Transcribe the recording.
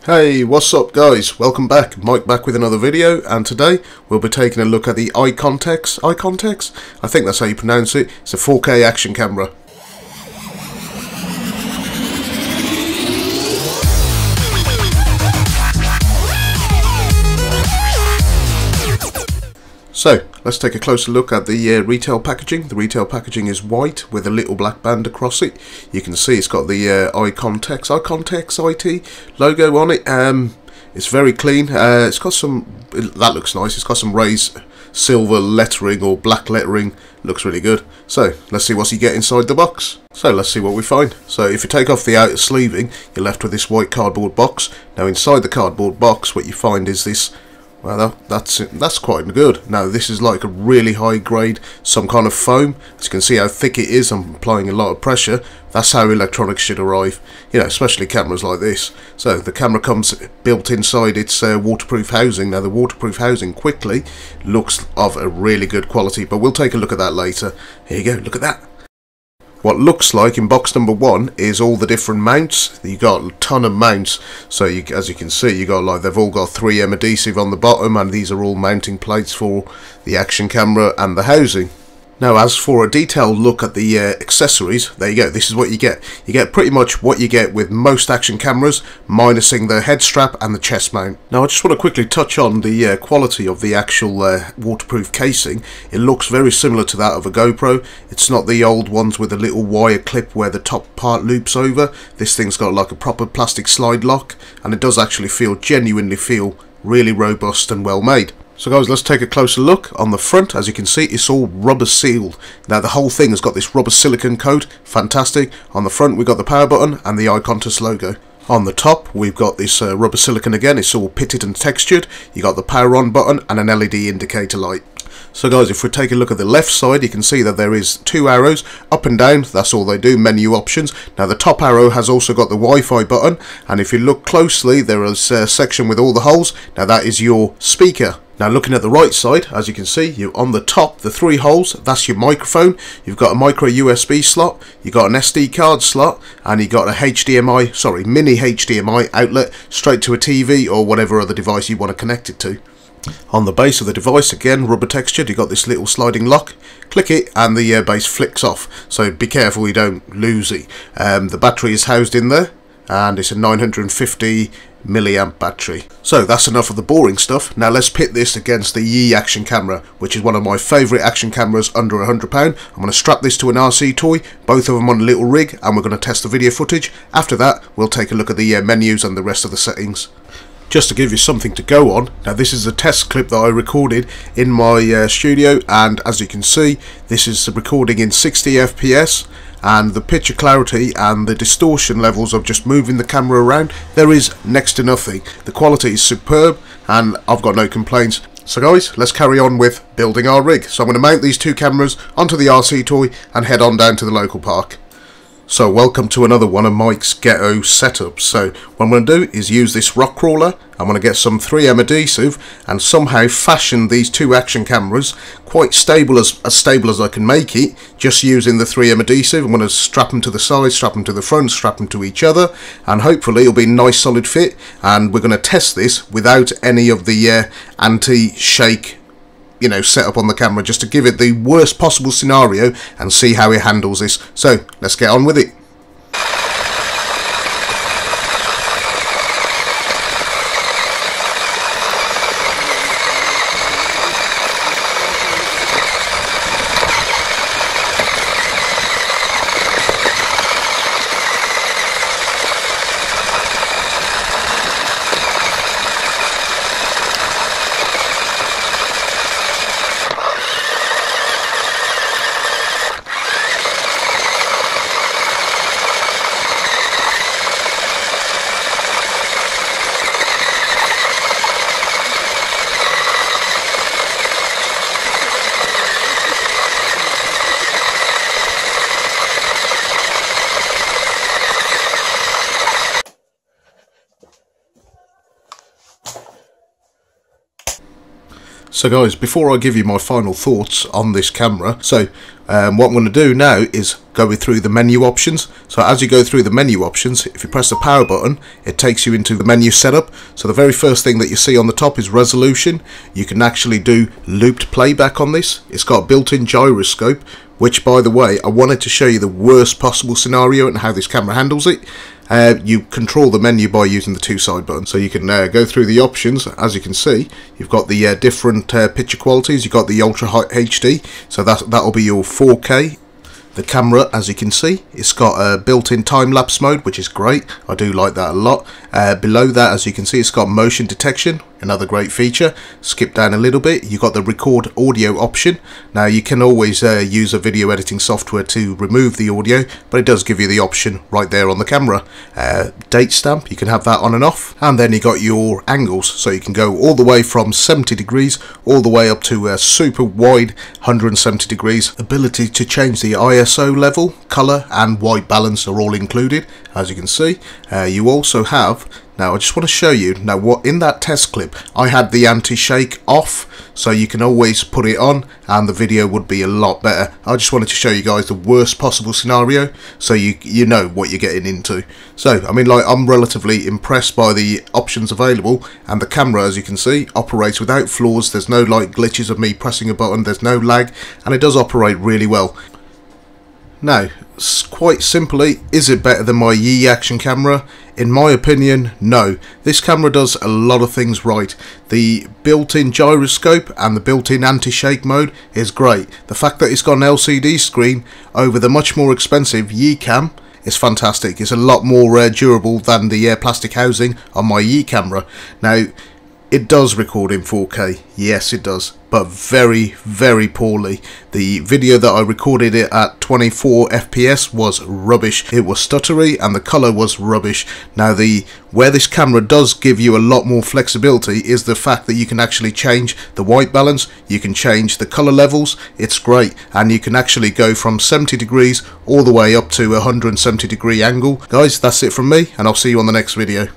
Hey, what's up guys? Welcome back. Mike back with another video, and today we'll be taking a look at the iContex. iContex? I think that's how you pronounce it. It's a 4K action camera. So, let's take a closer look at the retail packaging. The retail packaging is white with a little black band across it. You can see it's got the iContex IT logo on it. It's very clean. It's got some, that looks nice. It's got some raised silver lettering or black lettering. Looks really good. So, let's see what you get inside the box. So, let's see what we find. So, if you take off the outer sleeving, you're left with this white cardboard box. Now, inside the cardboard box, what you find is this. Well, that's quite good. Now, this is like a really high grade, some kind of foam. As you can see how thick it is, I'm applying a lot of pressure. That's how electronics should arrive, you know, especially cameras like this. So the camera comes built inside its waterproof housing. Now, the waterproof housing quickly looks of a really good quality, but we'll take a look at that later. Here you go, look at that. What looks like in box number one is all the different mounts. You got a ton of mounts, so as you can see, you got like they've all got 3M adhesive on the bottom, and these are all mounting plates for the action camera and the housing. Now, as for a detailed look at the accessories, there you go. This is what you get. You get pretty much what you get with most action cameras, minusing the head strap and the chest mount. Now, I just want to quickly touch on the quality of the actual waterproof casing. It looks very similar to that of a GoPro. It's not the old ones with a little wire clip where the top part loops over. This thing's got like a proper plastic slide lock, and it does actually genuinely feel really robust and well made. So guys, let's take a closer look. On the front, as you can see, it's all rubber sealed. Now, the whole thing has got this rubber silicone coat. Fantastic. On the front, we've got the power button and the iContex logo. On the top, we've got this rubber silicone again. It's all pitted and textured. You got the power on button and an LED indicator light. So guys, if we take a look at the left side, you can see that there is two arrows, up and down. That's all they do, menu options. Now, the top arrow has also got the Wi-Fi button, and if you look closely, there is a section with all the holes. Now, that is your speaker. Now, looking at the right side, as you can see, you on the top, the three holes, that's your microphone. You've got a micro USB slot, you've got an SD card slot, and you've got a mini HDMI outlet straight to a TV or whatever other device you want to connect it to. On the base of the device, again, rubber textured, you've got this little sliding lock. Click it and the base flicks off, so be careful you don't lose it. The battery is housed in there, and it's a 950 milliamp battery. So that's enough of the boring stuff. Now let's pit this against the Yi action camera, which is one of my favourite action cameras under £100. I'm going to strap this to an RC toy, both of them on a little rig, and we're going to test the video footage. After that, we'll take a look at the menus and the rest of the settings. Just to give you something to go on, now this is a test clip that I recorded in my studio, and as you can see, this is recording in 60 FPS, and the picture clarity and the distortion levels of just moving the camera around, there is next to nothing. The quality is superb, and I've got no complaints. So guys, let's carry on with building our rig. So I'm going to mount these two cameras onto the RC toy and head on down to the local park. So welcome to another one of Mike's ghetto setups. So what I'm going to do is use this rock crawler. I'm going to get some 3M adhesive and somehow fashion these two action cameras quite stable, as stable as I can make it, just using the 3M adhesive. I'm going to strap them to the side, strap them to the front, strap them to each other, and hopefully it'll be a nice solid fit. And we're going to test this without any of the anti-shake, you know, set up on the camera, just to give it the worst possible scenario and see how it handles this. So let's get on with it. So guys, before I give you my final thoughts on this camera, so What I'm going to do now is go through the menu options. So as you go through the menu options, if you press the power button, it takes you into the menu setup. So the very first thing that you see on the top is resolution. You can actually do looped playback on this. It's got a built-in gyroscope, which, by the way, I wanted to show you the worst possible scenario and how this camera handles it. You control the menu by using the two side buttons, so you can go through the options. As you can see, you've got the different picture qualities. You've got the ultra high HD, so that'll be your 4K. The camera, as you can see, it's got a built-in time-lapse mode, which is great. I do like that a lot. Below that, as you can see, it's got motion detection, another great feature. Skip down a little bit, you've got the record audio option. Now you can always use a video editing software to remove the audio, but it does give you the option right there on the camera. Date stamp, you can have that on and off. And then you got your angles, so you can go all the way from 70 degrees all the way up to a super wide 170 degrees. Ability to change the ISO level, color and white balance are all included, as you can see. You also have, now I just want to show you, now what in that test clip I had the anti-shake off, so you can always put it on and the video would be a lot better. I just wanted to show you guys the worst possible scenario, so you know what you're getting into. So I mean, like, I'm relatively impressed by the options available, and the camera, as you can see, operates without flaws. There's no like glitches of me pressing a button, there's no lag, and it does operate really well. Now, quite simply, is it better than my Yi action camera? In my opinion, no. This camera does a lot of things right. The built-in gyroscope and the built-in anti-shake mode is great. The fact that it's got an LCD screen over the much more expensive Yi Cam is fantastic. It's a lot more durable than the plastic housing on my Yi camera. Now, it does record in 4K, yes it does, but very, very poorly. The video that I recorded it at 24 FPS was rubbish. It was stuttery and the colour was rubbish. Now where this camera does give you a lot more flexibility is the fact that you can actually change the white balance, you can change the colour levels. It's great, and you can actually go from 70 degrees all the way up to a 170 degree angle. Guys, that's it from me, and I'll see you on the next video.